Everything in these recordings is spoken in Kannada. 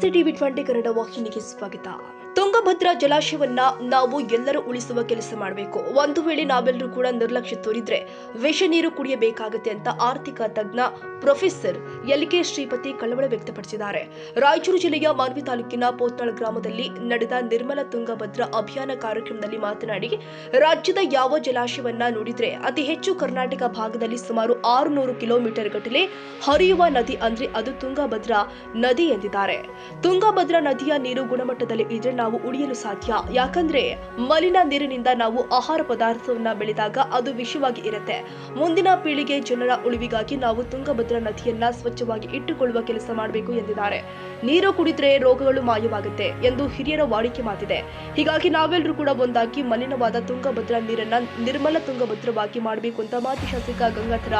ನಮಸ್ತೆ ಟಿವಿ 20 ಕನ್ನಡ ವಾಹಿನಿಗೆ ಸ್ವಾಗತ. ತುಂಗಭದ್ರಾ ಜಲಾಶಯವನ್ನ ನಾವು ಎಲ್ಲರೂ ಉಳಿಸುವ ಕೆಲಸ ಮಾಡಬೇಕು. ಒಂದು ವೇಳೆ ನಾವೆಲ್ಲರೂ ಕೂಡ ನಿರ್ಲಕ್ಷ್ಯ ತೋರಿದ್ರೆ ವಿಷ ನೀರು ಕುಡಿಯಬೇಕಾಗುತ್ತೆ ಅಂತ ಆರ್ಥಿಕ ತಜ್ಞ ಪ್ರೊಫೆಸರ್ ಎಲ್.ಕೆ. ಶ್ರೀಪತಿ ಕಳವಳ ವ್ಯಕ್ತಪಡಿಸಿದ್ದಾರೆ. ರಾಯಚೂರು ಜಿಲ್ಲೆಯ ಮಾನ್ವಿ ತಾಲೂಕಿನ ಪೋತ್ನಾಳ ಗ್ರಾಮದಲ್ಲಿ ನಡೆದ ನಿರ್ಮಲ ತುಂಗಭದ್ರಾ ಅಭಿಯಾನ ಕಾರ್ಯಕ್ರಮದಲ್ಲಿ ಮಾತನಾಡಿ, ರಾಜ್ಯದ ಯಾವ ಜಲಾಶಯವನ್ನ ನೋಡಿದ್ರೆ ಅತಿ ಹೆಚ್ಚು ಕರ್ನಾಟಕ ಭಾಗದಲ್ಲಿ ಸುಮಾರು 600 ಕಿಲೋಮೀಟರ್ ಗಟ್ಟಲೆ ಹರಿಯುವ ನದಿ ಅಂದ್ರೆ ಅದು ತುಂಗಭದ್ರಾ ನದಿ ಎಂದಿದ್ದಾರೆ. ತುಂಗಭದ್ರಾ ನದಿಯ ನೀರು ಗುಣಮಟ್ಟದಲ್ಲಿ ಇದ್ರೆ ನಾವು ಉಳಿಯಲು ಸಾಧ್ಯ. ಯಾಕಂದ್ರೆ ಮಲಿನ ನೀರಿನಿಂದ ನಾವು ಆಹಾರ ಪದಾರ್ಥವನ್ನ ಬೆಳೆದಾಗ ಅದು ವಿಷವಾಗಿ ಇರುತ್ತೆ. ಮುಂದಿನ ಪೀಳಿಗೆ ಜನರ ಉಳಿವಿಗಾಗಿ ನಾವು ತುಂಗಭದ್ರಾ ನದಿಯನ್ನ ಸ್ವಚ್ಛವಾಗಿ ಇಟ್ಟುಕೊಳ್ಳುವ ಕೆಲಸ ಮಾಡಬೇಕು ಎಂದಿದ್ದಾರೆ. ನೀರು ಕುಡಿದ್ರೆ ರೋಗಗಳು ಮಾಯವಾಗುತ್ತೆ ಎಂದು ಹಿರಿಯರ ವಾಡಿಕೆ ಮಾತಿದೆ. ಹೀಗಾಗಿ ನಾವೆಲ್ಲರೂ ಕೂಡ ಒಂದಾಗಿ ಮಲಿನವಾದ ತುಂಗಭದ್ರಾ ನೀರನ್ನ ನಿರ್ಮಲ ತುಂಗಭದ್ರವಾಗಿ ಮಾಡಬೇಕು ಅಂತ ಮಾಜಿ ಶಾಸಕ ಗಂಗಾಧರ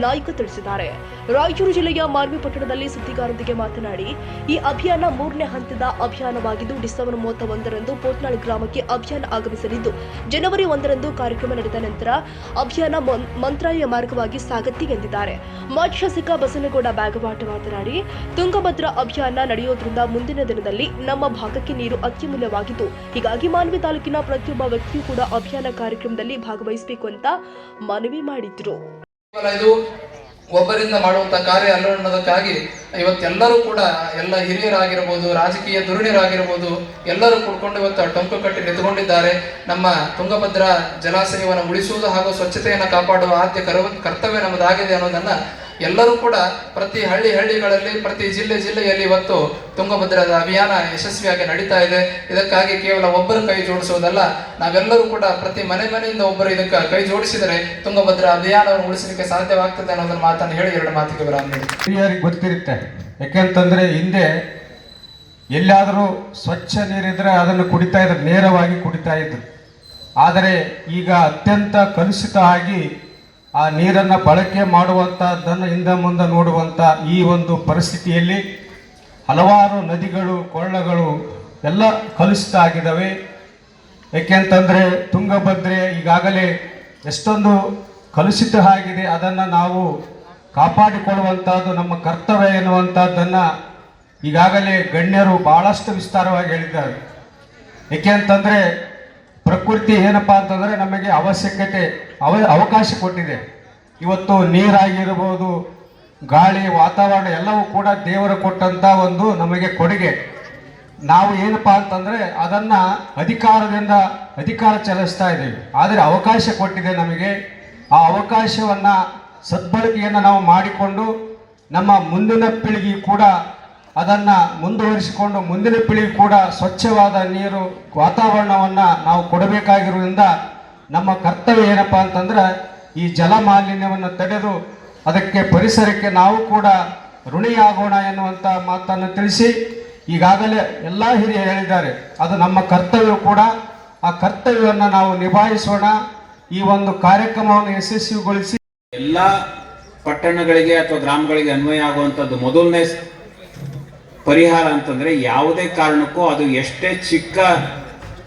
ನಾಯ್ಕ ತಿಳಿಸಿದ್ದಾರೆ. ರಾಯಚೂರು ಜಿಲ್ಲೆಯ ಮಾನ್ವಿ ಪಟ್ಟಣದಲ್ಲಿ ಸುದ್ದಿಗಾರರೊಂದಿಗೆ ಮಾತನಾಡಿ, ಈ ಅಭಿಯಾನ 3ನೇ ಹಂತದ ಅಭಿಯಾನವಾಗಿದ್ದು ಡಿಸೆಂಬರ್ 31ರಂದು ಪೋತ್ನಾಳ್ ಗ್ರಾಮಕ್ಕೆ ಅಭಿಯಾನ ಆಗಮಿಸಲಿದ್ದು ಜನವರಿ 1ರಂದು ಕಾರ್ಯಕ್ರಮ ನಡೆದ ನಂತರ ಅಭಿಯಾನ ಮಂತ್ರಾಲಯ ಮಾರ್ಗವಾಗಿ ಸಾಗತ್ತೆ ಎಂದಿದ್ದಾರೆ. ಮಾಜಿ ಶಾಸಕ ಬಸನಗೌಡ ಬ್ಯಾಗವಾಟ ಮಾತನಾಡಿ, ತುಂಗಭದ್ರಾ ಅಭಿಯಾನ ನಡೆಯೋದ್ರಿಂದ ಮುಂದಿನ ದಿನದಲ್ಲಿ ನಮ್ಮ ಭಾಗಕ್ಕೆ ನೀರು ಅತ್ಯಮೂಲ್ಯವಾಗಿದ್ದು ಹೀಗಾಗಿ ಮಾನ್ವಿ ತಾಲೂಕಿನ ಪ್ರತಿಯೊಬ್ಬ ವ್ಯಕ್ತಿಯೂ ಕೂಡ ಅಭಿಯಾನ ಕಾರ್ಯಕ್ರಮದಲ್ಲಿ ಭಾಗವಹಿಸಬೇಕು ಅಂತ ಮನವಿ ಮಾಡಿದ್ರು. ಇದು ಒಬ್ಬರಿಂದ ಮಾಡುವಂತ ಕಾರ್ಯ ಅಲ್ಲ ಅನ್ನೋದಕ್ಕಾಗಿ ಇವತ್ತೆಲ್ಲರೂ ಕೂಡ ಎಲ್ಲ ಹಿರಿಯರಾಗಿರ್ಬೋದು, ರಾಜಕೀಯ ಧುರೀಣರಾಗಿರ್ಬೋದು, ಎಲ್ಲರೂ ಕೂಡ್ಕೊಂಡು ಇವತ್ತು ಟೊಂಕು ಕಟ್ಟಿ ನಿಂತುಕೊಂಡಿದ್ದಾರೆ. ನಮ್ಮ ತುಂಗಭದ್ರಾ ಜಲಾಶಯವನ್ನು ಉಳಿಸುವುದು ಹಾಗೂ ಸ್ವಚ್ಛತೆಯನ್ನು ಕಾಪಾಡುವ ಆದ್ಯ ಕರ್ತವ್ಯ ನಮ್ಮದಾಗಿದೆ ಅನ್ನೋದನ್ನ ಎಲ್ಲರೂ ಕೂಡ ಪ್ರತಿ ಹಳ್ಳಿಗಳಲ್ಲಿ ಪ್ರತಿ ಜಿಲ್ಲೆಯಲ್ಲಿ ಇವತ್ತು ತುಂಗಭದ್ರದ ಅಭಿಯಾನ ಯಶಸ್ವಿಯಾಗಿ ನಡೀತಾ ಇದೆ. ಇದಕ್ಕಾಗಿ ಕೇವಲ ಒಬ್ಬರು ಕೈ ಜೋಡಿಸುವುದಲ್ಲ, ನಾವೆಲ್ಲರೂ ಕೂಡ ಪ್ರತಿ ಮನೆಯಿಂದ ಒಬ್ಬರು ಇದಕ್ಕೆ ಕೈ ಜೋಡಿಸಿದರೆ ತುಂಗಭದ್ರಾ ಅಭಿಯಾನವನ್ನು ಉಳಿಸಲಿಕ್ಕೆ ಸಾಧ್ಯವಾಗ್ತದೆ ಅನ್ನೋದನ್ನ ಮಾತನ್ನು ಹೇಳಿ ಎರಡು ಮಾತಿಗೆ ವಿರಾಮ ನೀಡಿ. ಹಿರಿಯರಿಗೆ ಗೊತ್ತಿರುತ್ತೆ, ಯಾಕೆಂತಂದ್ರೆ ಹಿಂದೆ ಎಲ್ಲಾದರೂ ಸ್ವಚ್ಛ ನೀರಿದ್ರೆ ಅದನ್ನು ಕುಡಿತಾ ಇದ್ರು, ನೇರವಾಗಿ ಕುಡಿತಾ ಇದ್ರು. ಆದರೆ ಈಗ ಅತ್ಯಂತ ಕಲುಷಿತ ಆಗಿ ಆ ನೀರನ್ನು ಬಳಕೆ ಮಾಡುವಂಥದ್ದನ್ನು ಹಿಂದೆ ಮುಂದೆ ನೋಡುವಂಥ ಈ ಒಂದು ಪರಿಸ್ಥಿತಿಯಲ್ಲಿ ಹಲವಾರು ನದಿಗಳು, ಕೊಳ್ಳಗಳು ಎಲ್ಲ ಕಲುಷಿತ ಆಗಿದ್ದಾವೆ. ಏಕೆಂತಂದರೆ ತುಂಗಭದ್ರೆ ಈಗಾಗಲೇ ಎಷ್ಟೊಂದು ಕಲುಷಿತ ಆಗಿದೆ. ಅದನ್ನು ನಾವು ಕಾಪಾಡಿಕೊಳ್ಳುವಂಥದ್ದು ನಮ್ಮ ಕರ್ತವ್ಯ ಎನ್ನುವಂಥದ್ದನ್ನು ಈಗಾಗಲೇ ಗಣ್ಯರು ಭಾಳಷ್ಟು ವಿಸ್ತಾರವಾಗಿ ಹೇಳಿದ್ದಾರೆ. ಏಕೆಂತಂದರೆ ಪ್ರಕೃತಿ ಏನಪ್ಪಾ ಅಂತಂದರೆ ನಮಗೆ ಅವಕಾಶ ಕೊಟ್ಟಿದೆ. ಇವತ್ತು ನೀರಾಗಿರ್ಬೋದು, ಗಾಳಿ, ವಾತಾವರಣ ಎಲ್ಲವೂ ಕೂಡ ದೇವರು ಕೊಟ್ಟಂತ ಒಂದು ನಮಗೆ ಕೊಡುಗೆ. ನಾವು ಏನಪ್ಪಾ ಅಂತಂದ್ರೆ ಅದನ್ನ ಅಧಿಕಾರ ಚಲಿಸ್ತಾ ಇದ್ದೀವಿ. ಆದರೆ ಅವಕಾಶ ಕೊಟ್ಟಿದೆ ನಮಗೆ. ಆ ಅವಕಾಶವನ್ನ ಸದ್ಬಳಕೆಯನ್ನು ನಾವು ಮಾಡಿಕೊಂಡು ನಮ್ಮ ಮುಂದಿನ ಪೀಳಿಗೆ ಕೂಡ ಅದನ್ನ ಮುಂದುವರಿಸಿಕೊಂಡು ಮುಂದಿನ ಪೀಳಿಗೆ ಕೂಡ ಸ್ವಚ್ಛವಾದ ನೀರು, ವಾತಾವರಣವನ್ನು ನಾವು ಕೊಡಬೇಕಾಗಿರುವುದರಿಂದ ನಮ್ಮ ಕರ್ತವ್ಯ ಏನಪ್ಪಾ ಅಂತಂದ್ರೆ ಈ ಜಲ ಮಾಲಿನ್ಯವನ್ನು ತಡೆದು ಅದಕ್ಕೆ ಪರಿಸರಕ್ಕೆ ನಾವು ಕೂಡ ಋಣಿಯಾಗೋಣ ಎನ್ನುವಂಥ ಮಾತನ್ನು ತಿಳಿಸಿ, ಈಗಾಗಲೇ ಎಲ್ಲ ಹಿರಿಯರು ಹೇಳಿದ್ದಾರೆ, ಅದು ನಮ್ಮ ಕರ್ತವ್ಯ ಕೂಡ. ಆ ಕರ್ತವ್ಯವನ್ನು ನಾವು ನಿಭಾಯಿಸೋಣ. ಈ ಒಂದು ಕಾರ್ಯಕ್ರಮವನ್ನು ಯಶಸ್ವಿಗೊಳಿಸಿ ಎಲ್ಲ ಪಟ್ಟಣಗಳಿಗೆ ಅಥವಾ ಗ್ರಾಮಗಳಿಗೆ ಅನ್ವಯ ಆಗುವಂಥದ್ದು ಮೊದಲನೇ ಪರಿಹಾರ ಅಂತಂದ್ರೆ ಯಾವುದೇ ಕಾರಣಕ್ಕೂ ಅದು ಎಷ್ಟೇ ಚಿಕ್ಕ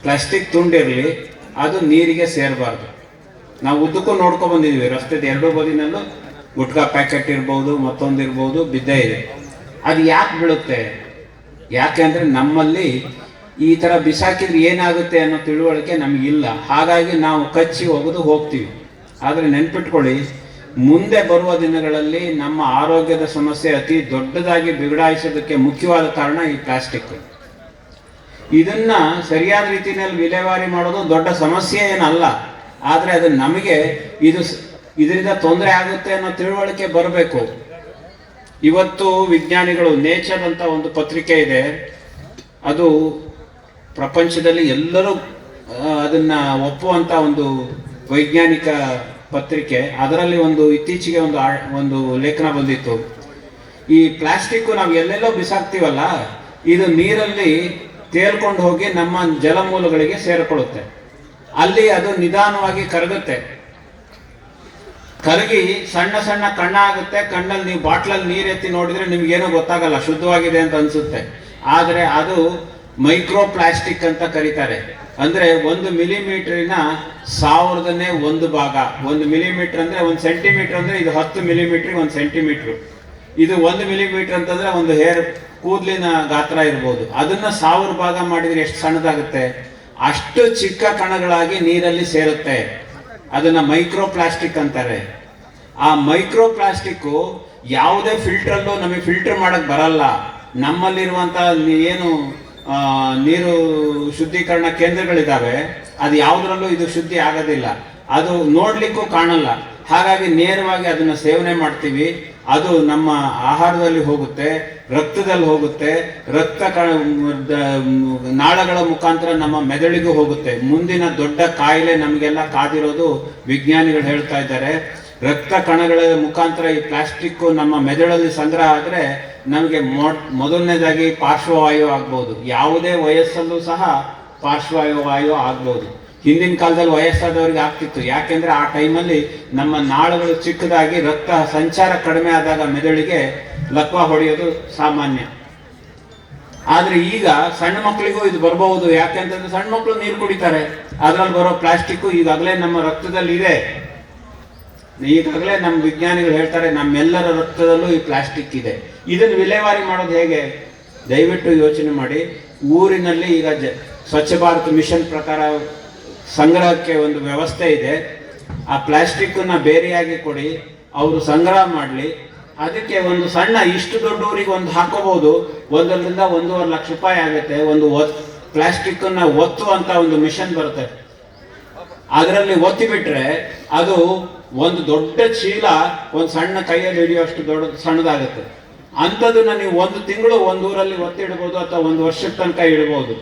ಪ್ಲಾಸ್ಟಿಕ್ ತುಂಡಿರಲಿ ಅದು ನೀರಿಗೆ ಸೇರಬಾರ್ದು. ನಾವು ಉದ್ದಕ್ಕೂ ನೋಡ್ಕೊಂಡು ಬಂದಿದ್ದೀವಿ, ರಸ್ತೆದ ಎರಡೂ ಬದಿನಲ್ಲೂ ಗುಟ್ಕಾ ಪ್ಯಾಕೆಟ್ ಇರ್ಬೋದು, ಮತ್ತೊಂದಿರ್ಬೋದು ಬಿದ್ದೇ ಇದೆ. ಅದು ಯಾಕೆ ಬೀಳುತ್ತೆ? ಯಾಕೆ ಅಂದರೆ ನಮ್ಮಲ್ಲಿ ಈ ಥರ ಬಿಸಾಕಿದ್ರೆ ಏನಾಗುತ್ತೆ ಅನ್ನೋ ತಿಳುವಳಿಕೆ ನಮಗಿಲ್ಲ. ಹಾಗಾಗಿ ನಾವು ಕಚ್ಚಿ ಹೋಗ್ತೀವಿ. ಆದರೆ ನೆನ್ಪಿಟ್ಕೊಳ್ಳಿ, ಮುಂದೆ ಬರುವ ದಿನಗಳಲ್ಲಿ ನಮ್ಮ ಆರೋಗ್ಯದ ಸಮಸ್ಯೆ ಅತಿ ದೊಡ್ಡದಾಗಿ ಬಿಗಡಾಯಿಸೋದಕ್ಕೆ ಮುಖ್ಯವಾದ ಕಾರಣ ಈ ಪ್ಲಾಸ್ಟಿಕ್. ಇದನ್ನ ಸರಿಯಾದ ರೀತಿಯಲ್ಲಿ ವಿಲೇವಾರಿ ಮಾಡೋದು ದೊಡ್ಡ ಸಮಸ್ಯೆ ಏನಲ್ಲ, ಆದರೆ ಅದು ನಮಗೆ ಇದರಿಂದ ತೊಂದರೆ ಆಗುತ್ತೆ ಅನ್ನೋ ತಿಳುವಳಿಕೆ ಬರಬೇಕು. ಇವತ್ತು ವಿಜ್ಞಾನಿಗಳು ನೇಚರ್ ಅಂತ ಒಂದು ಪತ್ರಿಕೆ ಇದೆ, ಅದು ಪ್ರಪಂಚದಲ್ಲಿ ಎಲ್ಲರೂ ಅದನ್ನ ಒಪ್ಪುವಂತ ಒಂದು ವೈಜ್ಞಾನಿಕ ಪತ್ರಿಕೆ. ಅದರಲ್ಲಿ ಇತ್ತೀಚೆಗೆ ಒಂದು ಲೇಖನ ಬಂದಿತ್ತು. ಈ ಪ್ಲಾಸ್ಟಿಕ್ ನಾವು ಎಲ್ಲೆಲ್ಲೋ ಬಿಸಾಕ್ತೀವಲ್ಲ, ಇದು ನೀರಲ್ಲಿ ತೇಲ್ಕೊಂಡು ಹೋಗಿ ನಮ್ಮ ಜಲಮೂಲಗಳಿಗೆ ಸೇರಿಕೊಳ್ಳುತ್ತೆ. ಅಲ್ಲಿ ಅದು ನಿಧಾನವಾಗಿ ಕರಗುತ್ತೆ. ಕರಗಿ ಸಣ್ಣ ಕಣ್ಣ ಆಗುತ್ತೆ. ಕಣ್ಣಲ್ಲಿ ನೀವು ಬಾಟ್ಲಲ್ಲಿ ನೀರು ಎತ್ತಿ ನೋಡಿದ್ರೆ ನಿಮ್ಗೇನೋ ಗೊತ್ತಾಗಲ್ಲ, ಶುದ್ಧವಾಗಿದೆ ಅಂತ ಅನ್ಸುತ್ತೆ. ಆದರೆ ಅದು ಮೈಕ್ರೋ ಪ್ಲಾಸ್ಟಿಕ್ ಅಂತ ಕರೀತಾರೆ. ಅಂದ್ರೆ 1 ಮಿಲಿಮೀಟರಿನ 1000ನೇ 1 ಭಾಗ. 1 ಮಿಲಿಮೀಟರ್ ಅಂದ್ರೆ 1 ಸೆಂಟಿಮೀಟರ್ ಅಂದ್ರೆ ಇದು 10 ಮಿಲಿಮೀಟರ್ 1 ಸೆಂಟಿಮೀಟರ್. ಇದು 1 ಮಿಲಿಮೀಟರ್ ಅಂತಂದ್ರೆ ಒಂದು ಹೇರ್ ಕೂದಲಿನ ಗಾತ್ರ ಇರ್ಬೋದು, ಅದನ್ನ 1000 ಭಾಗ ಮಾಡಿದ್ರೆ ಎಷ್ಟು ಸಣ್ಣದಾಗುತ್ತೆ? ಅಷ್ಟು ಚಿಕ್ಕ ಕಣಗಳಾಗಿ ನೀರಲ್ಲಿ ಸೇರುತ್ತೆ. ಅದನ್ನ ಮೈಕ್ರೋ ಪ್ಲಾಸ್ಟಿಕ್ ಅಂತಾರೆ. ಆ ಮೈಕ್ರೋ ಪ್ಲಾಸ್ಟಿಕ್ ಯಾವುದೇ ಫಿಲ್ಟ್ರಲ್ಲೂ ನಮಗೆ ಫಿಲ್ಟರ್ ಮಾಡಕ್ ಬರಲ್ಲ. ನಮ್ಮಲ್ಲಿರುವಂತ ಏನು ನೀರು ಶುದ್ಧೀಕರಣ ಕೇಂದ್ರಗಳಿದಾವೆ, ಅದು ಯಾವುದ್ರಲ್ಲೂ ಇದು ಶುದ್ಧಿ ಆಗೋದಿಲ್ಲ. ಅದು ನೋಡ್ಲಿಕ್ಕೂ ಕಾಣಲ್ಲ. ಹಾಗಾಗಿ ನೇರವಾಗಿ ಅದನ್ನ ಸೇವನೆ ಮಾಡ್ತೀವಿ. ಅದು ನಮ್ಮ ಆಹಾರದಲ್ಲಿ ಹೋಗುತ್ತೆ, ರಕ್ತದಲ್ಲಿ ಹೋಗುತ್ತೆ, ನಾಳಗಳ ಮುಖಾಂತರ ನಮ್ಮ ಮೆದುಳಿಗೂ ಹೋಗುತ್ತೆ. ಮುಂದಿನ ದೊಡ್ಡ ಕಾಯಿಲೆ ನಮಗೆಲ್ಲ ಕಾದಿರೋದು ವಿಜ್ಞಾನಿಗಳು ಹೇಳ್ತಾ ಇದ್ದಾರೆ. ರಕ್ತ ಕಣಗಳ ಮುಖಾಂತರ ಈ ಪ್ಲಾಸ್ಟಿಕ್ ನಮ್ಮ ಮೆದುಳಲ್ಲಿ ಸಂಗ್ರಹ ಆದರೆ ನಮಗೆ ಮೊದಲನೇದಾಗಿ ಪಾರ್ಶ್ವವಾಯು ಆಗ್ಬೋದು. ಯಾವುದೇ ವಯಸ್ಸಲ್ಲೂ ಸಹ ಪಾರ್ಶ್ವವಾಯು ಆಗ್ಬೋದು. ಹಿಂದಿನ ಕಾಲದಲ್ಲಿ ವಯಸ್ಸಾದವರಿಗೆ ಆಗ್ತಿತ್ತು. ಯಾಕೆಂದ್ರೆ ಆ ಟೈಮಲ್ಲಿ ನಮ್ಮ ನಾಳಗಳು ಚಿಕ್ಕದಾಗಿ ರಕ್ತ ಸಂಚಾರ ಕಡಿಮೆ ಆದಾಗ ಮೆದುಳಿಗೆ ಲಕ್ವ ಹೊಡೆಯೋದು ಸಾಮಾನ್ಯ. ಆದ್ರೆ ಈಗ ಸಣ್ಣ ಮಕ್ಕಳಿಗೂ ಇದು ಬರಬಹುದು. ಯಾಕೆಂತಂದ್ರೆ ಸಣ್ಣ ಮಕ್ಕಳು ನೀರು ಕುಡಿತಾರೆ, ಅದ್ರಲ್ಲಿ ಬರೋ ಪ್ಲಾಸ್ಟಿಕ್ ಈಗಾಗಲೇ ನಮ್ಮ ರಕ್ತದಲ್ಲಿ ಇದೆ. ಈಗಾಗಲೇ ನಮ್ಮ ವಿಜ್ಞಾನಿಗಳು ಹೇಳ್ತಾರೆ ನಮ್ಮೆಲ್ಲರ ರಕ್ತದಲ್ಲೂ ಈ ಪ್ಲಾಸ್ಟಿಕ್ ಇದೆ. ಇದನ್ನು ವಿಲೇವಾರಿ ಮಾಡೋದು ಹೇಗೆ? ದಯವಿಟ್ಟು ಯೋಚನೆ ಮಾಡಿ. ಊರಿನಲ್ಲಿ ಈಗ ಸ್ವಚ್ಛ ಭಾರತ್ ಮಿಷನ್ ಪ್ರಕಾರ ಸಂಗ್ರಹಕ್ಕೆ ಒಂದು ವ್ಯವಸ್ಥೆ ಇದೆ. ಆ ಪ್ಲಾಸ್ಟಿಕ್ಕನ್ನು ಬೇರೆಯಾಗಿ ಕೊಡಿ, ಅವರು ಸಂಗ್ರಹ ಮಾಡಲಿ. ಅದಕ್ಕೆ ಒಂದು ಸಣ್ಣ ಇಷ್ಟು ದೊಡ್ಡ ಊರಿಗೆ ಒಂದು ಹಾಕೋಬಹುದು. 1 ರಿಂದ 1.5 ಲಕ್ಷ ರೂಪಾಯಿ ಆಗುತ್ತೆ. ಒಂದು ಪ್ಲಾಸ್ಟಿಕ್ಕನ್ನು ಒತ್ತುವಂತ ಒಂದು ಮಿಷನ್ ಬರುತ್ತೆ. ಅದರಲ್ಲಿ ಒತ್ತಿ ಬಿಟ್ರೆ ಅದು ಒಂದು ದೊಡ್ಡ ಚೀಲ ಒಂದು ಸಣ್ಣ ಕೈಯಲ್ಲಿ ಹಿಡಿಯುವಷ್ಟು ಸಣ್ಣದಾಗುತ್ತೆ. ಅಂಥದ್ದನ್ನ ನೀವು 1 ತಿಂಗಳು ಒಂದು ಊರಲ್ಲಿ ಒತ್ತಿ ಇಡ್ಬೋದು, ಅಥವಾ 1 ವರ್ಷದ ತನಕ ಇಡ್ಬೋದು.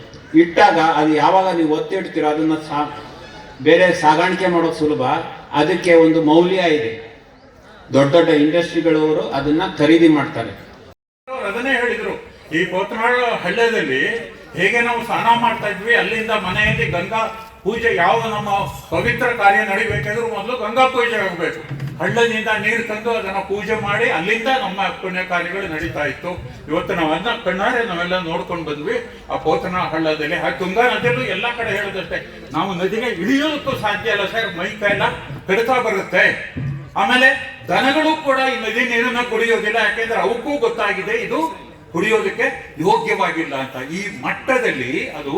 ಇಟ್ಟಾಗ ಅದು ಯಾವಾಗ ನೀವು ಒತ್ತಿ ಇಡ್ತೀರೋ ಅದನ್ನ ಬೇರೆ ಸಾಗಾಣಿಕೆ ಮಾಡೋದು ಸುಲಭ. ಅದಕ್ಕೆ ಒಂದು ಮೌಲ್ಯ ಇದೆ. ದೊಡ್ಡ ದೊಡ್ಡ ಇಂಡಸ್ಟ್ರಿಗಳವರು ಅದನ್ನ ಖರೀದಿ ಮಾಡ್ತಾರೆ. ಅದನ್ನೇ ಹೇಳಿದ್ರು. ಈ ಪೋತನಾಳ ಹಳ್ಳ್ಯದಲ್ಲಿ ಹೇಗೆ ನಾವು ಸ್ನಾನ ಮಾಡ್ತಾ ಇದ್ವಿ, ಅಲ್ಲಿಂದ ಮನೆಯಲ್ಲಿ ಗಂಗಾ ಪೂಜೆ, ಯಾವ ನಮ್ಮ ಪವಿತ್ರ ಕಾರ್ಯ ನಡಿಬೇಕಾದ್ರೂ ಮೊದಲು ಗಂಗಾ ಪೂಜೆ ಆಗಬೇಕು. ಹಳ್ಳದಿಂದ ನೀರು ತಂದು ಅದನ್ನ ಪೂಜೆ ಮಾಡಿ ಅಲ್ಲಿಂದ ನಮ್ಮ ಪುಣ್ಯ ಕಾರ್ಯಗಳು ನಡೀತಾ ಇತ್ತು. ಇವತ್ತು ನಾವೆಲ್ಲ ಕಣ್ಣಾರೆ ನಾವೆಲ್ಲ ನೋಡ್ಕೊಂಡು ಬಂದ್ವಿ ಆ ಪೋತನ ಹಳ್ಳದಲ್ಲಿ. ಆ ತುಂಗಾ ನದಿಯಲ್ಲೂ ಎಲ್ಲ ಕಡೆ ಹೇಳೋದಷ್ಟೇ, ನಾವು ನದಿಗೆ ಇಳಿಯೋದಕ್ಕೂ ಸಾಧ್ಯ ಇಲ್ಲ ಸರ್, ಮೈ ಕೈಲ ಕಡಿತಾ ಬರುತ್ತೆ. ಆಮೇಲೆ ದನಗಳು ಕೂಡ ಈ ನದಿ ನೀರನ್ನ ಕುಡಿಯೋದಿಲ್ಲ. ಯಾಕೆಂದ್ರೆ ಅವಕ್ಕೂ ಗೊತ್ತಾಗಿದೆ ಇದು ಕುಡಿಯೋದಕ್ಕೆ ಯೋಗ್ಯವಾಗಿಲ್ಲ ಅಂತ. ಈ ಮಟ್ಟದಲ್ಲಿ ಅದು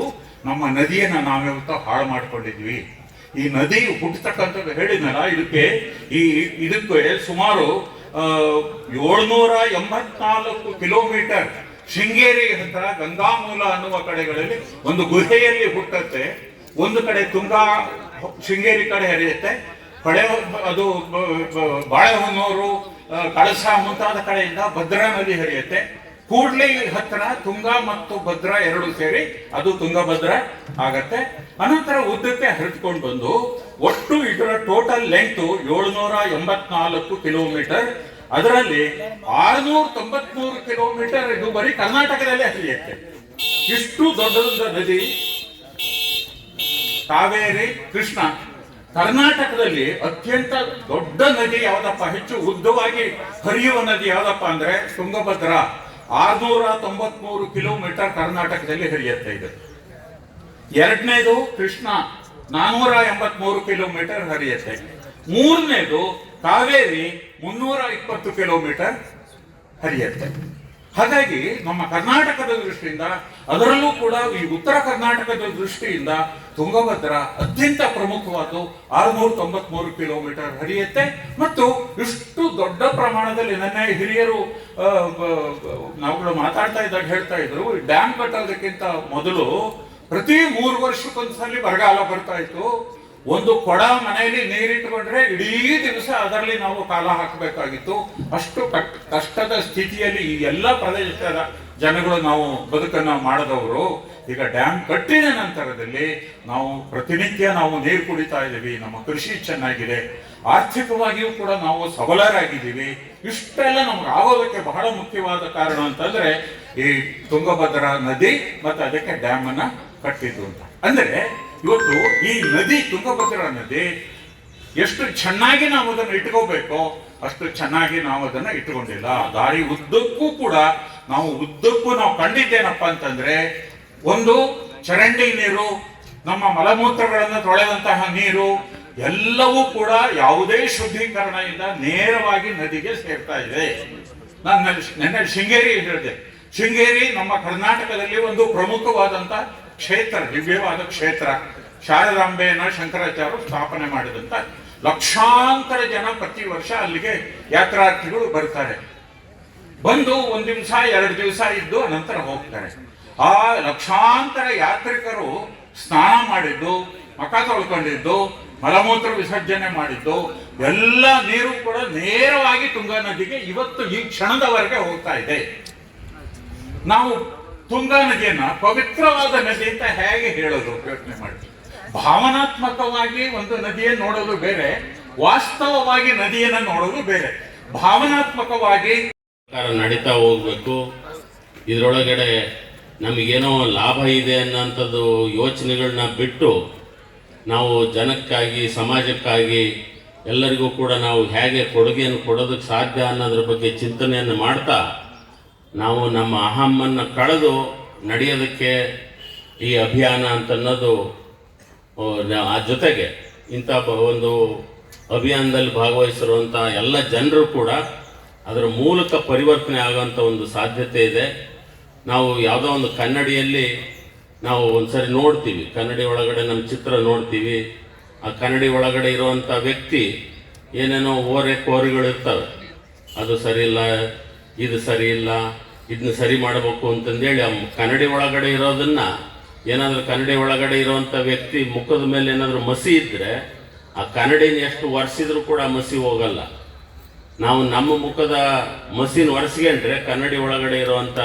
ನಮ್ಮ ನದಿಯನ್ನ ನಾವಿವತ್ತು ಹಾಳು ಮಾಡ್ಕೊಂಡಿದ್ವಿ. ಈ ನದಿ ಹುಟ್ಟತಕ್ಕಂಥದ್ದು ಹೇಳಿದ್ನಲ್ಲ, ಇದಕ್ಕೆ ಸುಮಾರು 784 ಕಿಲೋಮೀಟರ್ ಶೃಂಗೇರಿ ಹತ್ರ ಗಂಗಾಮೂಲ ಅನ್ನುವ ಕಡೆಗಳಲ್ಲಿ ಒಂದು ಗುಹೆಯಲ್ಲಿ ಹುಟ್ಟತ್ತೆ. ಒಂದು ಕಡೆ ತುಂಗಾ ಶೃಂಗೇರಿ ಕಡೆ ಹರಿಯುತ್ತೆ, ಅದು ಬಾಳೆಹೊನ್ನೂರು, ಕಳಸ ಮುಂತಾದ ಕಡೆಯಿಂದ ಭದ್ರಾ ನದಿ ಹರಿಯುತ್ತೆ. ಕೂಡ್ಲಿ ಹತ್ರ ತುಂಗಾ ಮತ್ತು ಭದ್ರಾ ಎರಡು ಸೇರಿ ಅದು ತುಂಗಭದ್ರಾ ಆಗತ್ತೆ. ಅನಂತರ ಉದ್ದಕ್ಕೆ ಹರಿದುಕೊಂಡು ಬಂದು ಒಟ್ಟು ಇದರ ಟೋಟಲ್ ಲೆಂತ್ 784 ಕಿಲೋಮೀಟರ್. ಅದರಲ್ಲಿ 693 ಕಿಲೋಮೀಟರ್ ಇದು ಬರೀ ಕರ್ನಾಟಕದಲ್ಲೇ ಹರಿಯುತ್ತೆ. ಇಷ್ಟು ದೊಡ್ಡದೊಂದು ನದಿ ಕಾವೇರಿ, ಕೃಷ್ಣ. ಕರ್ನಾಟಕದಲ್ಲಿ ಅತ್ಯಂತ ದೊಡ್ಡ ನದಿ ಯಾವ್ದಪ್ಪ, ಹೆಚ್ಚು ಉದ್ದವಾಗಿ ಹರಿಯುವ ನದಿ ಯಾವ್ದಪ್ಪ ಅಂದ್ರೆ ತುಂಗಭದ್ರಾ. 693 ಕಿಲೋಮೀಟರ್ ಕರ್ನಾಟಕದಲ್ಲಿ ಹರಿಯುತ್ತೆ ಇದು. ಎರಡನೇದು ಕೃಷ್ಣ, 483 ಕಿಲೋಮೀಟರ್ ಹರಿಯುತ್ತೆ. ಮೂರನೇದು ಕಾವೇರಿ, 320 ಕಿಲೋಮೀಟರ್ ಹರಿಯುತ್ತೆ. ಹಾಗಾಗಿ ನಮ್ಮ ಕರ್ನಾಟಕದ ದೃಷ್ಟಿಯಿಂದ, ಅದರಲ್ಲೂ ಕೂಡ ಈ ಉತ್ತರ ಕರ್ನಾಟಕದ ದೃಷ್ಟಿಯಿಂದ ತುಂಗಭದ್ರಾ ಅತ್ಯಂತ ಪ್ರಮುಖವಾದ 693 ಕಿಲೋಮೀಟರ್ ಹರಿಯುತ್ತೆ. ಮತ್ತು ಇಷ್ಟು ದೊಡ್ಡ ಪ್ರಮಾಣದಲ್ಲಿ ನನ್ನ ಹಿರಿಯರು ನಾವುಗಳು ಮಾತಾಡ್ತಾ ಇದ್ದಾಗ ಹೇಳ್ತಾ ಇದ್ರು, ಡ್ಯಾಮ್ ಕಟ್ಟೋದಕ್ಕಿಂತ ಮೊದಲು ಪ್ರತಿ 3 ವರ್ಷಕ್ಕೊಂದ್ಸಲಿ ಬರಗಾಲ ಬರ್ತಾ ಇತ್ತು. ಒಂದು ಕೊಡ ಮನೆಯಲ್ಲಿ ನೀರಿಟ್ಟುಕೊಂಡ್ರೆ ಇಡೀ ದಿವಸ ಅದರಲ್ಲಿ ನಾವು ಕಾಲ ಹಾಕಬೇಕಾಗಿತ್ತು. ಅಷ್ಟು ಕಷ್ಟದ ಸ್ಥಿತಿಯಲ್ಲಿ ಈ ಎಲ್ಲ ಪ್ರದೇಶದ ಜನಗಳು ನಾವು ಬದುಕನ್ನು ಮಾಡದವರು. ಈಗ ಡ್ಯಾಮ್ ಕಟ್ಟಿದ ನಂತರದಲ್ಲಿ ನಾವು ಪ್ರತಿನಿತ್ಯ ನಾವು ನೀರು ಕುಡಿತಾ ಇದ್ದೀವಿ, ನಮ್ಮ ಕೃಷಿ ಚೆನ್ನಾಗಿದೆ, ಆರ್ಥಿಕವಾಗಿಯೂ ಕೂಡ ನಾವು ಸಬಲರಾಗಿದ್ದೀವಿ. ಇಷ್ಟೆಲ್ಲ ನಮ್ಗೆ ಆಗೋದಕ್ಕೆ ಬಹಳ ಮುಖ್ಯವಾದ ಕಾರಣ ಅಂತಂದ್ರೆ ಈ ತುಂಗಭದ್ರಾ ನದಿ ಮತ್ತು ಅದಕ್ಕೆ ಡ್ಯಾಮ್ ಅನ್ನ ಕಟ್ಟಿದ್ದು ಅಂತ. ಅಂದ್ರೆ ಇವತ್ತು ಈ ನದಿ, ತುಂಗಭದ್ರಾ ನದಿ ಎಷ್ಟು ಚೆನ್ನಾಗಿ ನಾವು ಅದನ್ನು ಇಟ್ಕೋಬೇಕೋ ಅಷ್ಟು ಚೆನ್ನಾಗಿ ನಾವು ಅದನ್ನ ಇಟ್ಟುಕೊಂಡಿಲ್ಲ. ದಾರಿ ಉದ್ದಕ್ಕೂ ಕೂಡ ನಾವು ಕಂಡಿದ್ದೇನಪ್ಪ ಅಂತಂದ್ರೆ, ಒಂದು ಚರಂಡಿ ನೀರು, ನಮ್ಮ ಮಲಮೂತ್ರಗಳನ್ನು ತೊಳೆದಂತಹ ನೀರು ಎಲ್ಲವೂ ಕೂಡ ಯಾವುದೇ ಶುದ್ಧೀಕರಣದಿಂದ ನೇರವಾಗಿ ನದಿಗೆ ಸೇರ್ತಾ ಇದೆ. ನಾನು ನೆನ್ನೆ ಶೃಂಗೇರಿ ಹೇಳಿದೆ, ಶೃಂಗೇರಿ ನಮ್ಮ ಕರ್ನಾಟಕದಲ್ಲಿ ಒಂದು ಪ್ರಮುಖವಾದಂತ ಕ್ಷೇತ್ರ, ದಿವ್ಯವಾದ ಕ್ಷೇತ್ರ. ಶಾರದಾಂಬೆಯನ್ನ ಶಂಕರಾಚಾರ್ಯರು ಸ್ಥಾಪನೆ ಮಾಡಿದಂತ ಲಕ್ಷಾಂತರ ಜನ ಪ್ರತಿ ವರ್ಷ ಅಲ್ಲಿಗೆ ಯಾತ್ರಾರ್ಥಿಗಳು ಬರ್ತಾರೆ. ಬಂದು 1 ದಿವಸ 2 ದಿವಸ ಇದ್ದು ಅನಂತರ ಹೋಗ್ತಾರೆ. ಆ ಲಕ್ಷಾಂತರ ಯಾತ್ರಿಕರು ಸ್ನಾನ ಮಾಡಿದ್ದು, ಮಖ ತೊಳ್ಕೊಂಡಿದ್ದು, ಮಲಮೂತ್ರ ವಿಸರ್ಜನೆ ಮಾಡಿದ್ದು ಎಲ್ಲ ನೀರು ಕೂಡ ನೇರವಾಗಿ ತುಂಗಾ ನದಿಗೆ ಇವತ್ತು ಈ ಕ್ಷಣದವರೆಗೆ ಹೋಗ್ತಾ ಇದೆ. ನಾವು ತುಂಗಾ ನದಿಯನ್ನ ಪವಿತ್ರವಾದ ನದಿ ಅಂತ ಹೇಗೆ ಹೇಳೋದು? ಯೋಚನೆ ಮಾಡಿ. ಭಾವನಾತ್ಮಕವಾಗಿ ಒಂದು ನದಿಯನ್ನು ನೋಡೋದು ಬೇರೆ, ವಾಸ್ತವವಾಗಿ ನದಿಯನ್ನ ನೋಡೋದು ಬೇರೆ. ಭಾವನಾತ್ಮಕವಾಗಿ ನಡೀತಾ ಹೋಗ್ಬೇಕು. ಇದರೊಳಗಡೆ ನಮಗೇನೋ ಲಾಭ ಇದೆ ಅನ್ನೋಂಥದ್ದು ಯೋಚನೆಗಳನ್ನ ಬಿಟ್ಟು ನಾವು ಜನಕ್ಕಾಗಿ, ಸಮಾಜಕ್ಕಾಗಿ, ಎಲ್ಲರಿಗೂ ಕೂಡ ನಾವು ಹೇಗೆ ಕೊಡುಗೆಯನ್ನು ಕೊಡೋದಕ್ಕೆ ಸಾಧ್ಯ ಅನ್ನೋದ್ರ ಬಗ್ಗೆ ಚಿಂತನೆಯನ್ನು ಮಾಡ್ತಾ ನಾವು ನಮ್ಮ ಅಹಮ್ಮನ್ನು ಕಳೆದು ನಡೆಯೋದಕ್ಕೆ ಈ ಅಭಿಯಾನ ಅಂತನ್ನೋದು, ಆ ಜೊತೆಗೆ ಇಂಥ ಒಂದು ಅಭಿಯಾನದಲ್ಲಿ ಭಾಗವಹಿಸಿರುವಂಥ ಎಲ್ಲ ಜನರು ಕೂಡ ಅದರ ಮೂಲಕ ಪರಿವರ್ತನೆ ಆಗುವಂಥ ಒಂದು ಸಾಧ್ಯತೆ ಇದೆ. ನಾವು ಯಾವುದೋ ಒಂದು ಕನ್ನಡಿಯಲ್ಲಿ ನಾವು ಒಂದ್ಸರಿ ನೋಡ್ತೀವಿ, ಕನ್ನಡಿ ಒಳಗಡೆ ನಮ್ಮ ಚಿತ್ರ ನೋಡ್ತೀವಿ. ಆ ಕನ್ನಡಿ ಒಳಗಡೆ ಇರುವಂಥ ವ್ಯಕ್ತಿ ಏನೇನೋ ಕೋರಿಗಳಿರ್ತವೆ. ಅದು ಸರಿ ಇಲ್ಲ, ಇದು ಸರಿ ಇಲ್ಲ, ಇದನ್ನ ಸರಿ ಮಾಡಬೇಕು ಅಂತಂದೇಳಿ ಆ ಕನ್ನಡಿ ಒಳಗಡೆ ಇರೋದನ್ನ, ಏನಾದರೂ ಕನ್ನಡಿ ಒಳಗಡೆ ಇರುವಂಥ ವ್ಯಕ್ತಿ ಮುಖದ ಮೇಲೆ ಏನಾದರೂ ಮಸಿ ಇದ್ದರೆ ಆ ಕನ್ನಡಿನ ಎಷ್ಟು ಒರೆಸಿದ್ರು ಕೂಡ ಮಸಿ ಹೋಗಲ್ಲ. ನಾವು ನಮ್ಮ ಮುಖದ ಮಸಿನ ಒರೆಸ್ಕೊಂಡ್ರೆ ಕನ್ನಡಿ ಒಳಗಡೆ ಇರುವಂಥ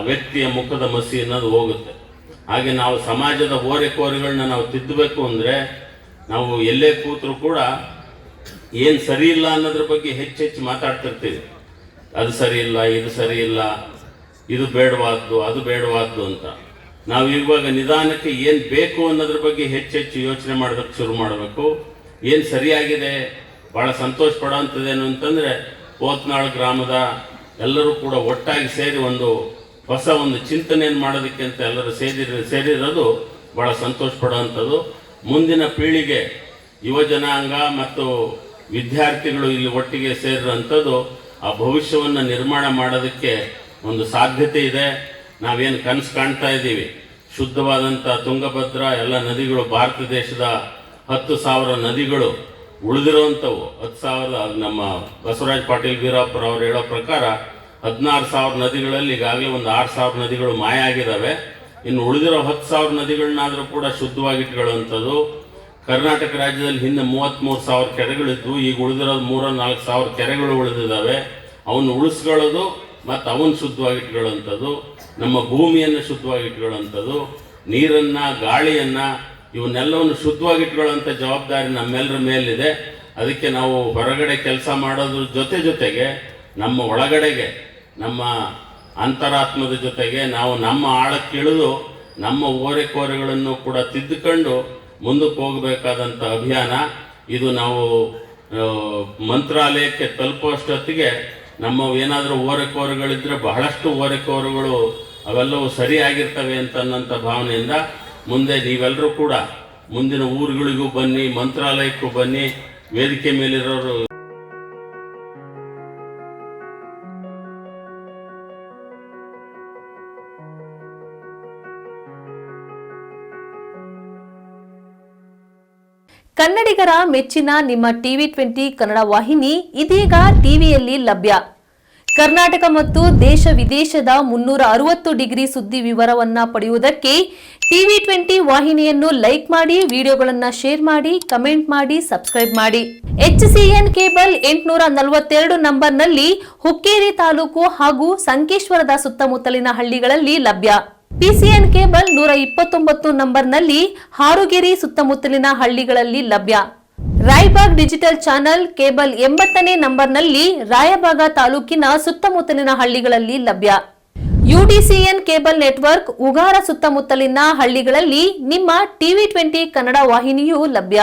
ವ್ಯಕ್ತಿಯ ಮುಖದ ಮಸಿ ಅನ್ನೋದು ಹೋಗುತ್ತೆ. ಹಾಗೆ ನಾವು ಸಮಾಜದ ಕೋರಿಗಳನ್ನ ನಾವು ತಿದ್ದಬೇಕು ಅಂದರೆ ನಾವು ಎಲ್ಲೇ ಕೂತರೂ ಕೂಡ ಏನು ಸರಿ ಇಲ್ಲ ಅನ್ನೋದ್ರ ಬಗ್ಗೆ ಹೆಚ್ಚೆಚ್ಚು ಮಾತಾಡ್ತಿರ್ತೀವಿ. ಅದು ಸರಿ ಇಲ್ಲ, ಇದು ಸರಿ ಇಲ್ಲ, ಇದು ಬೇಡವಾದ್ದು, ಅದು ಬೇಡವಾದ್ದು ಅಂತ. ನಾವು ಇವಾಗ ನಿಧಾನಕ್ಕೆ ಏನು ಬೇಕು ಅನ್ನೋದ್ರ ಬಗ್ಗೆ ಹೆಚ್ಚೆಚ್ಚು ಯೋಚನೆ ಮಾಡೋದಕ್ಕೆ ಶುರು ಮಾಡಬೇಕು. ಏನು ಸರಿಯಾಗಿದೆ, ಭಾಳ ಸಂತೋಷ ಪಡೋಂಥದ್ದೇನು ಅಂತಂದರೆ ಪೋತ್ನಾಳ್ ಗ್ರಾಮದ ಎಲ್ಲರೂ ಕೂಡ ಒಟ್ಟಾಗಿ ಸೇರಿ ಒಂದು ಹೊಸ ಒಂದು ಚಿಂತನೆಯನ್ನು ಮಾಡೋದಕ್ಕೆ ಅಂತ ಎಲ್ಲರೂ ಸೇರಿರೋದು ಭಾಳ ಸಂತೋಷ ಪಡೋವಂಥದ್ದು. ಮುಂದಿನ ಪೀಳಿಗೆ, ಯುವ ಜನಾಂಗ ಮತ್ತು ವಿದ್ಯಾರ್ಥಿಗಳು ಇಲ್ಲಿ ಒಟ್ಟಿಗೆ ಸೇರಿರೋಂಥದ್ದು ಆ ಭವಿಷ್ಯವನ್ನು ನಿರ್ಮಾಣ ಮಾಡೋದಕ್ಕೆ ಒಂದು ಸಾಧ್ಯತೆ ಇದೆ. ನಾವೇನು ಕನಸು ಕಾಣ್ತಾ ಇದ್ದೀವಿ, ಶುದ್ಧವಾದಂಥ ತುಂಗಭದ್ರಾ ಎಲ್ಲ ನದಿಗಳು, ಭಾರತ ದೇಶದ 10,000 ನದಿಗಳು ಉಳಿದಿರುವಂಥವು 10,000, ನಮ್ಮ ಬಸವರಾಜ ಪಾಟೀಲ್ ವೀರಪ್ಪರ ಅವರು ಹೇಳೋ ಪ್ರಕಾರ 16,000 ನದಿಗಳಲ್ಲಿ ಈಗಾಗಲೇ ಒಂದು 6,000 ನದಿಗಳು ಮಾಯ ಆಗಿದ್ದಾವೆ. ಇನ್ನು ಉಳಿದಿರೋ 10,000 ನದಿಗಳನ್ನಾದರೂ ಕೂಡ ಶುದ್ಧವಾಗಿಟ್ಕೊಳ್ಳುವಂಥದ್ದು. ಕರ್ನಾಟಕ ರಾಜ್ಯದಲ್ಲಿ ಹಿಂದೆ 33,000 ಕೆರೆಗಳಿದ್ವು, ಈಗ ಉಳಿದಿರೋದು 3,000-4,000 ಕೆರೆಗಳು ಉಳಿದಿದ್ದಾವೆ. ಅವನ್ನ ಉಳಿಸ್ಕೊಳ್ಳೋದು ಮತ್ತು ಅವನ್ನ ಶುದ್ಧವಾಗಿಟ್ಕೊಳ್ಳುವಂಥದ್ದು, ನಮ್ಮ ಭೂಮಿಯನ್ನು ಶುದ್ಧವಾಗಿಟ್ಕೊಳ್ಳುವಂಥದ್ದು, ನೀರನ್ನು, ಗಾಳಿಯನ್ನು, ಇವನ್ನೆಲ್ಲವನ್ನು ಶುದ್ಧವಾಗಿಟ್ಕೊಳ್ಳುವಂಥ ಜವಾಬ್ದಾರಿ ನಮ್ಮೆಲ್ಲರ ಮೇಲಿದೆ. ಅದಕ್ಕೆ ನಾವು ಹೊರಗಡೆ ಕೆಲಸ ಮಾಡೋದ್ರ ಜೊತೆಗೆ ನಮ್ಮ ಒಳಗಡೆಗೆ, ನಮ್ಮ ಅಂತರಾತ್ಮದ ಜೊತೆಗೆ ನಾವು ನಮ್ಮ ಆಳಕ್ಕಿಳಿದು ನಮ್ಮ ಕೋರೆಗಳನ್ನು ಕೂಡ ತಿದ್ದುಕೊಂಡು ಮುಂದಕ್ಕೆ ಹೋಗಬೇಕಾದಂಥ ಅಭಿಯಾನ ಇದು. ನಾವು ಮಂತ್ರಾಲಯಕ್ಕೆ ತಲುಪುವಷ್ಟೊತ್ತಿಗೆ ನಮ್ಮ ಏನಾದರೂ ಕೋರೆಗಳಿದ್ರೆ ಬಹಳಷ್ಟು ಕೋರೆಗಳು ಅವೆಲ್ಲವೂ ಸರಿಯಾಗಿರ್ತವೆ ಅನ್ನೋಂಥ ಭಾವನೆಯಿಂದ ಮುಂದೆ ನೀವೆಲ್ಲರೂ ಕೂಡ ಮುಂದಿನ ಊರುಗಳಿಗೂ ಬನ್ನಿ, ಮಂತ್ರಾಲಯಕ್ಕೂ ಬನ್ನಿ. ವೇದಿಕೆ ಮೇಲಿರೋರು ಕನ್ನಡಿಗರ ಮೆಚ್ಚಿನ ನಿಮ್ಮ TV20 ಕನ್ನಡ ವಾಹಿನಿ ಇದೀಗ ಟಿವಿಯಲ್ಲಿ ಲಭ್ಯ. ಕರ್ನಾಟಕ ಮತ್ತು ದೇಶ ವಿದೇಶದ 360 ಡಿಗ್ರಿ ಸುದ್ದಿ ವಿವರವನ್ನ ಪಡೆಯುವುದಕ್ಕೆ TV20 ವಾಹಿನಿಯನ್ನು ಲೈಕ್ ಮಾಡಿ, ವಿಡಿಯೋಗಳನ್ನು ಶೇರ್ ಮಾಡಿ, ಕಮೆಂಟ್ ಮಾಡಿ, ಸಬ್ಸ್ಕ್ರೈಬ್ ಮಾಡಿ. HCN ಕೇಬಲ್ 842 ನಂಬರ್ನಲ್ಲಿ ಹುಕ್ಕೇರಿ ತಾಲೂಕು ಹಾಗೂ ಸಂಕೇಶ್ವರದ ಸುತ್ತಮುತ್ತಲಿನ ಹಳ್ಳಿಗಳಲ್ಲಿ ಲಭ್ಯ. PCN ಕೇಬಲ್ 129 ನಂಬರ್ನಲ್ಲಿ ಹಾರುಗೆರೆ ಸುತ್ತಮುತ್ತಲಿನ ಹಳ್ಳಿಗಳಲ್ಲಿ ಲಭ್ಯ. ರಾಯಬಾಗ್ ಡಿಜಿಟಲ್ ಚಾನೆಲ್ ಕೇಬಲ್ 80ನೇ ನಂಬರ್ನಲ್ಲಿ ರಾಯಬಾಗ ತಾಲೂಕಿನ ಸುತ್ತಮುತ್ತಲಿನ ಹಳ್ಳಿಗಳಲ್ಲಿ ಲಭ್ಯ. UDCN ಕೇಬಲ್ ನೆಟ್ವರ್ಕ್ ಉಗಾರ ಸುತ್ತಮುತ್ತಲಿನ ಹಳ್ಳಿಗಳಲ್ಲಿ ನಿಮ್ಮ TV20 ಕನ್ನಡ ವಾಹಿನಿಯೂ ಲಭ್ಯ.